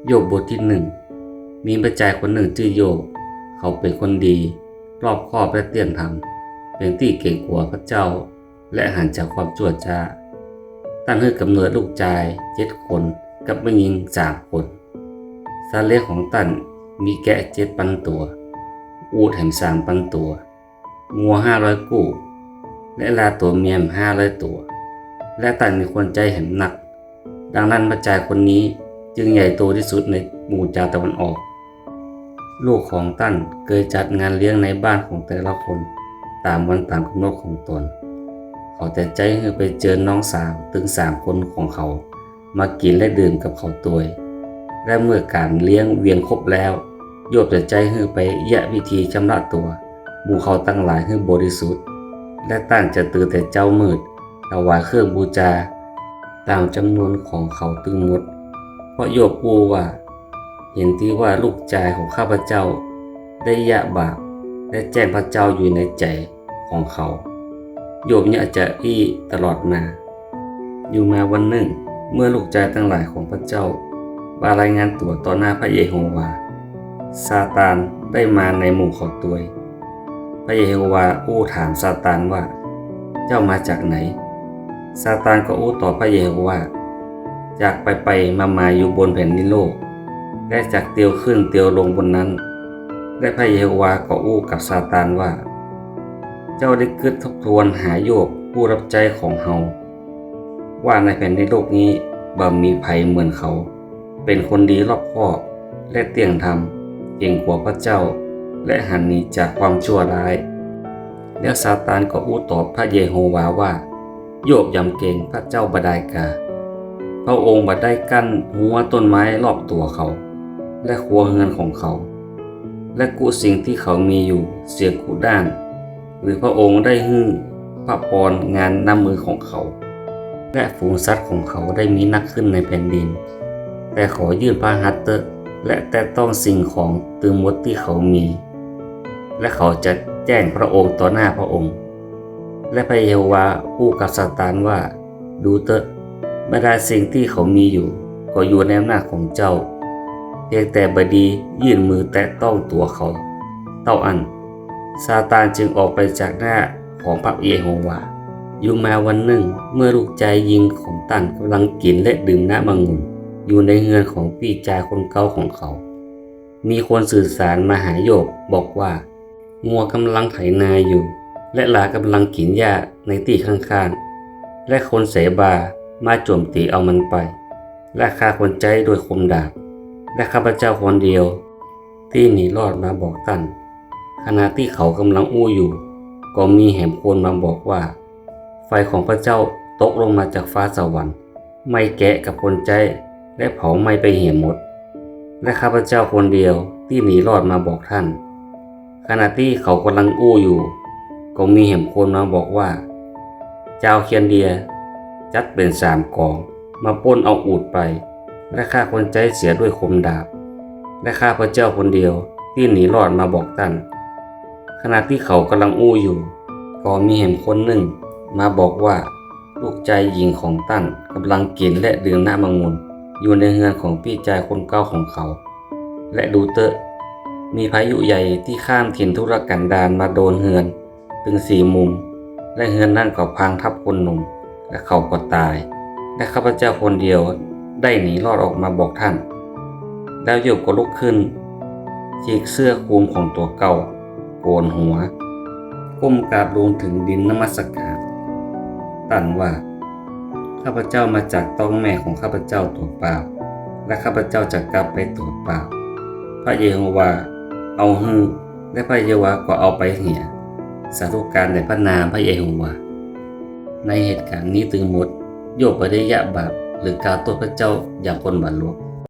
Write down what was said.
โยบบทที่ 1มีพระชายคนหนึ่งชื่อโยบเขาเป็นคนดีรอบคอบและเตียมธรรมเป็นที่เกรงกลัวพระเจ้าและหันจากความชั่วช้าตั้งให้กำเนิดลูกชาย7 คนกับแม่หญิง3 คนสัตว์เลี้ยงของตั้นมีแกะ7,000 ตัวอูฐแหม3,000 ตัวงัว500 กู้และลาตัวเมียม500 ตัวและตั้นมีคนใจแหมหนักดังนั้นพระชายคนนี้จึงใหญ่โตที่สุดในหมู่ชาวตะวันออกลูกของตั้นเคยจัดงานเลี้ยงในบ้านของแต่ละคนตามวันตามกำหนดของตนเขาแต่ใจให้ไปเจอน้องสาวถึง3 คนของเขามากินและดื่มกับเขาตัวยและเมื่อการเลี้ยงเวียนครบแล้วโยบแต่ใจให้ไปแยะวิธีชำระตัวหมู่เขาตั้งหลายให้บริสุทธิ์และตั้งจะตื่นแต่เจ้ามืดถวายเครื่องบูชาตามจำนวนของเขาตึงหมดเพราะโยบพูดว่าเห็นที่ว่าลูกชายของข้าพเจ้าได้ยะบาปและแจ้งพระเจ้าอยู่ในใจของเขาโยบเนี่ยจะตลอดมาอยู่มาวันหนึ่งเมื่อลูกชายทั้งหลายของพระเจ้ามารายงานตัวต่อหน้าพระเยโฮวาซาตานได้มาในหมู่เขาตัวพระเยโฮวาถามซาตานว่าเจ้ามาจากไหนซาตานก็ตอบพระเยโฮวาจากไปมาอยู่บนแผ่นดินโลกและจากเตียวขึ้นเตียวลงบนนั้นและพระเยโฮวาก็กับซาตานว่าเจ้าได้คิดทบทวนหาโยบผู้รับใจของเฮาว่าในแผ่นดินโลกนี้บ่มีภัยเหมือนเขาเป็นคนดีรอบคอบและเที่ยงธรรมเก่งกว่าพระเจ้าและหันหนีจากความชั่วร้ายแล้วซาตานก็ตอบพระเยโฮวาว่าโยบยำเก่งพระเจ้าบดายกาพระองค์บัดได้กั้นหัวต้นไม้รอบตัวเขาและครัวเรือนของเขาและกุสิ่งที่เขามีอยู่เสียกุด้านหรือพระองค์ได้ฮื้อพระปรงานน้ำมือของเขาและฝูงสัตว์ของเขาได้มีนักขึ้นในแผ่นดินแต่ขอยื่นพระหัตถ์และแต่ต้องสิ่งของตึงหมดที่เขามีและเขาจะแจ้งพระองค์ต่อหน้าพระองค์และพระเยโฮวาพูดกับซาตานว่าดูเถอะบรรดาสิ่งที่เขามีอยู่ก็อยู่ในอำนาจของเจ้าเพียงแต่บดียื่นมือแตะต้องตัวเขาเท่านั้นซาตานจึงออกไปจากหน้าของพระเยโฮวาอยู่มาวันหนึ่งเมื่อลูกชายยิงของตั้นกำลังกินและดื่มน้ำองุ่นอยู่ในเรือนของพี่ชายคนเก่าของเขามีคนสื่อสารมาหาโยบบอกว่างัวกำลังไถนาอยู่และหลากำลังกินหญ้าในที่ข้างๆและคนเสบามาโจมตีเอามันไปและฆ่าคนใจโดยคมดาบและข้าพเจ้าคนเดียวที่หนีรอดมาบอกตั้นขณะที่เขากำลังอยู่ก็มีแหมคนมาบอกว่าไฟของพระเจ้าตกลงมาจากฟ้าสวรรค์ไม่แกะกับคนใจและเผาไหม้ไปเหี่ยหมดและข้าพเจ้าคนเดียวที่หนีรอดมาบอกท่านขณะที่เขากำลังอยู่ก็มีแหมคนมาบอกว่าเจ้าเคียนเดียจัดเป็น3 กองมาปล้นเอาอูฐไปและฆ่าคนใจเสียด้วยคมดาบและข้าพเจ้าคนเดียวที่หนีรอดมาบอกตั้นขณะที่เขากำลังอยู่ก็มีแหมคนหนึ่งมาบอกว่าลูกชายหญิงของตั้นกำลังกินและดื่มน้ำองุ่นอยู่ในเรือนของพี่ชายคนเก่าของเขาและดูเตอะมีพายุใหญ่ที่ข้ามถิ่นทุรกันดารมาโดนเรือนถึง4 มุมและเรือนนั่นก็พังทับคนหนุ่มและเขาก็ตายและข้าพเจ้าคนเดียวได้หนีรอดออกมาบอกท่านแล้วโยบก็ลุกขึ้นฉีกเสื้อคลุมของตัวเก่าโกนหัวก้มกราบลงถึงดินนมัสการตั้นว่าข้าพเจ้ามาจากท้องแม่ของข้าพเจ้าตัวเปล่าและข้าพเจ้าจะกลับไปตัวเปล่าพระเยโฮวาเอาฮื้อและพระเยโฮวาก็เอาไปเหี่ยสาธุการในพระนามพระเยโฮวาในเหตุการณ์นี้ถึงหมดโยบไม่ได้ยะบาปหรือกล่าวโทษพระเจ้าอย่างคนบาปหลวง